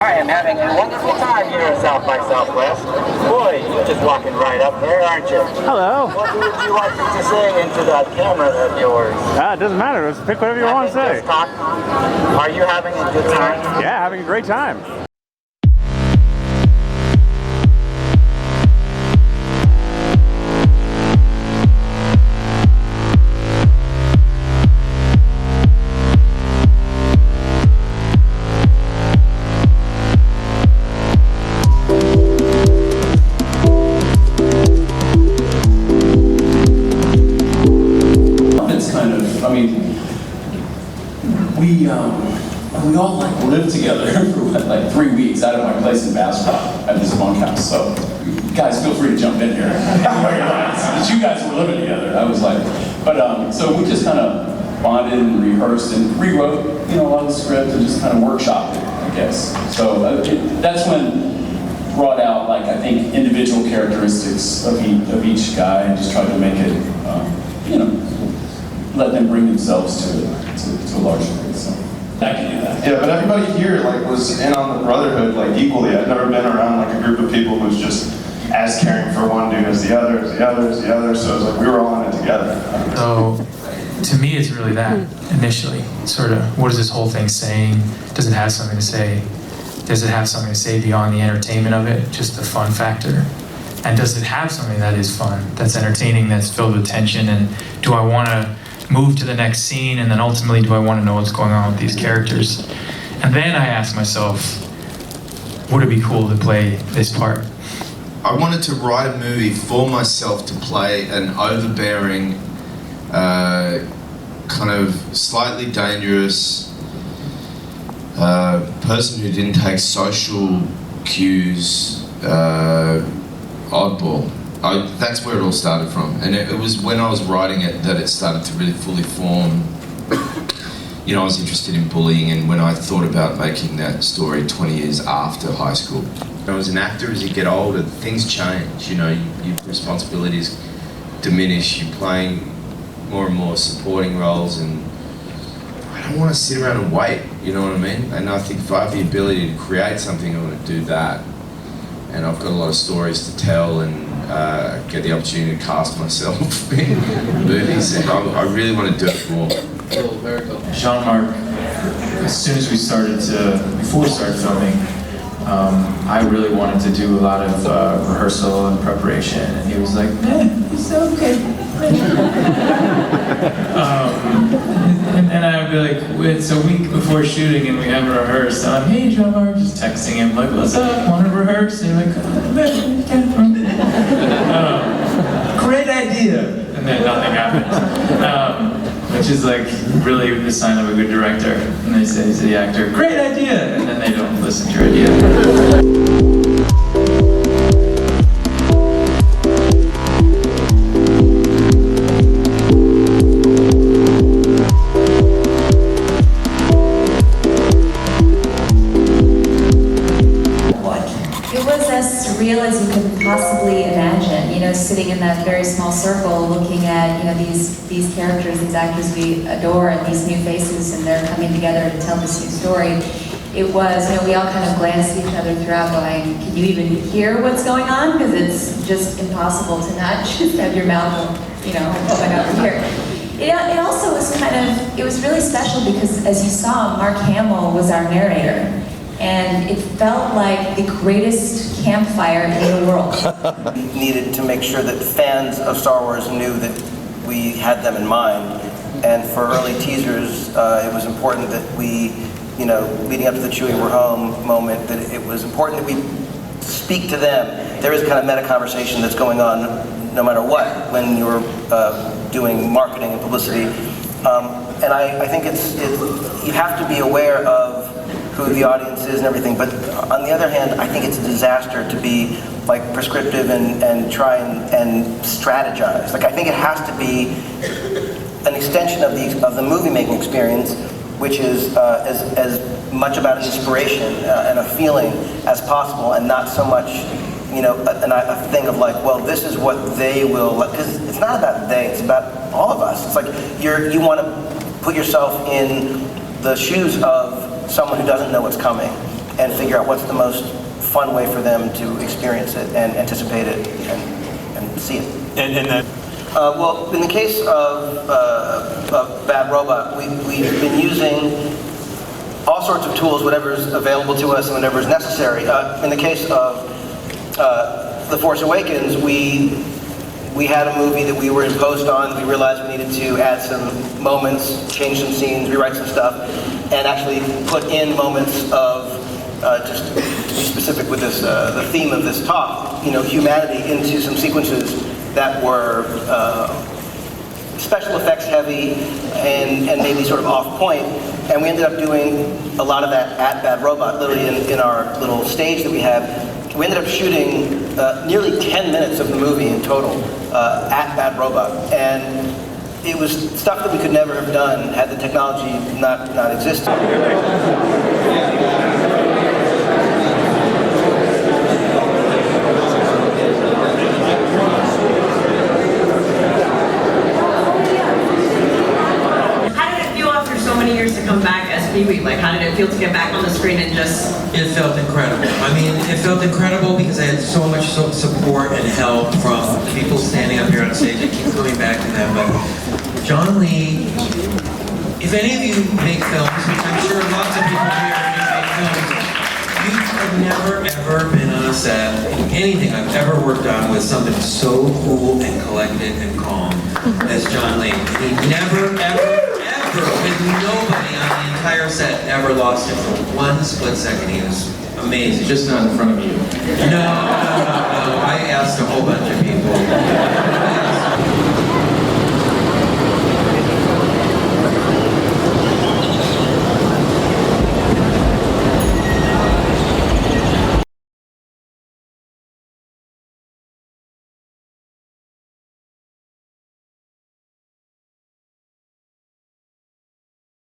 I am having a wonderful time here at South by Southwest. Boy, you're just walking right up there, aren't you? Hello. What would you like to say into that camera of yours? It doesn't matter. Let's pick whatever you want to say. Are you having a good time? Yeah, having a great time. We all lived together for 3 weeks out of my place in Bastrop at this bunkhouse. So, guys, feel free to jump in here. But you guys were living together. I was so we just kind of bonded and rehearsed and rewrote, a lot of the script and just kind of workshopped it, I guess. So that's when brought out, I think, individual characteristics of each guy and just tried to make it, let them bring themselves to a large degree. So I can do that. Yeah, but everybody here was in on the brotherhood equally. I've never been around a group of people who's just as caring for one dude as the other, as the other, as the other. So it was we were all in it together. So to me, it's really that initially. Sort of, what is this whole thing saying? Does it have something to say? Does it have something to say beyond the entertainment of it, just the fun factor? And does it have something that is fun, that's entertaining, that's filled with tension? And do I want to move to the next scene, and then ultimately do I want to know what's going on with these characters? And then I ask myself, would it be cool to play this part? I wanted to write a movie for myself to play an overbearing, kind of slightly dangerous person who didn't take social cues, oddball. That's where it all started from, and it was when I was writing it that it started to really fully form. I was interested in bullying, and when I thought about making that story 20 years after high school. As an actor, as you get older, things change, your responsibilities diminish, you're playing more and more supporting roles, and I don't want to sit around and wait, you know what I mean? And I think if I have the ability to create something, I want to do that. And I've got a lot of stories to tell, and get the opportunity to cast myself in movies, and I really want to do it more. Jean-Marc, as soon as before we started filming, I really wanted to do a lot of rehearsal and preparation, and he was like, it's okay. And I'd be like, it's a week before shooting and we haven't rehearsed. I'm hey Jean-Marc, just texting him like, what's up, want to rehearse? And he's like, great idea. And then nothing happened. Which is really the sign of a good director. And they say to the actor, great idea! And then they don't listen to your idea. Surreal as you could possibly imagine, sitting in that very small circle looking at, these characters, these actors we adore, and these new faces, and they're coming together to tell this new story. It was, we all kind of glanced at each other throughout going, can you even hear what's going on? Because it's just impossible to not just have your mouth, open up and hear. It also was it was really special because, as you saw, Mark Hamill was our narrator. And it felt like the greatest campfire in the world. We needed to make sure that fans of Star Wars knew that we had them in mind. And for early teasers, it was important that we, leading up to the Chewie We're Home moment, that it was important that we speak to them. There is a kind of meta conversation that's going on no matter what when you're doing marketing and publicity. And I think you have to be aware of who the audience is and everything, but on the other hand, I think it's a disaster to be prescriptive and try and strategize. I think it has to be an extension of the movie making experience, which is as much about inspiration and a feeling as possible, and not so much a thing of well, this is what they will, because it's not about they, it's about all of us. It's you want to put yourself in the shoes of someone who doesn't know what's coming. and figure out what's the most fun way for them to experience it and anticipate it and see it. And then, Well, in the case of Bad Robot, we've been using all sorts of tools, whatever's available to us and whatever's necessary. In the case of The Force Awakens, we had a movie that we were in post on. We realized we needed to add some moments, change some scenes, rewrite some stuff, and actually put in moments of, just to be specific with this, the theme of this talk, humanity into some sequences that were special effects heavy and maybe sort of off point. And we ended up doing a lot of that at Bad Robot, literally in our little stage that we had. We ended up shooting nearly 10 minutes of the movie in total at Bad Robot. And it was stuff that we could never have done had the technology not existed. Years to come back as Pee Wee? Like, how did it feel to get back on the screen and just... It felt incredible. I mean, it felt incredible because I had so much support and help from people standing up here on stage. I keep coming back to them, but John Lee, if any of you make films, which I'm sure lots of people here make films, you have never ever been on a set, anything I've ever worked on with somebody so cool and collected and calm as John Lee. He never, ever, with nobody on the entire set ever lost him for one split second. He was amazing. Just not in front of you. No. I asked a whole bunch of people.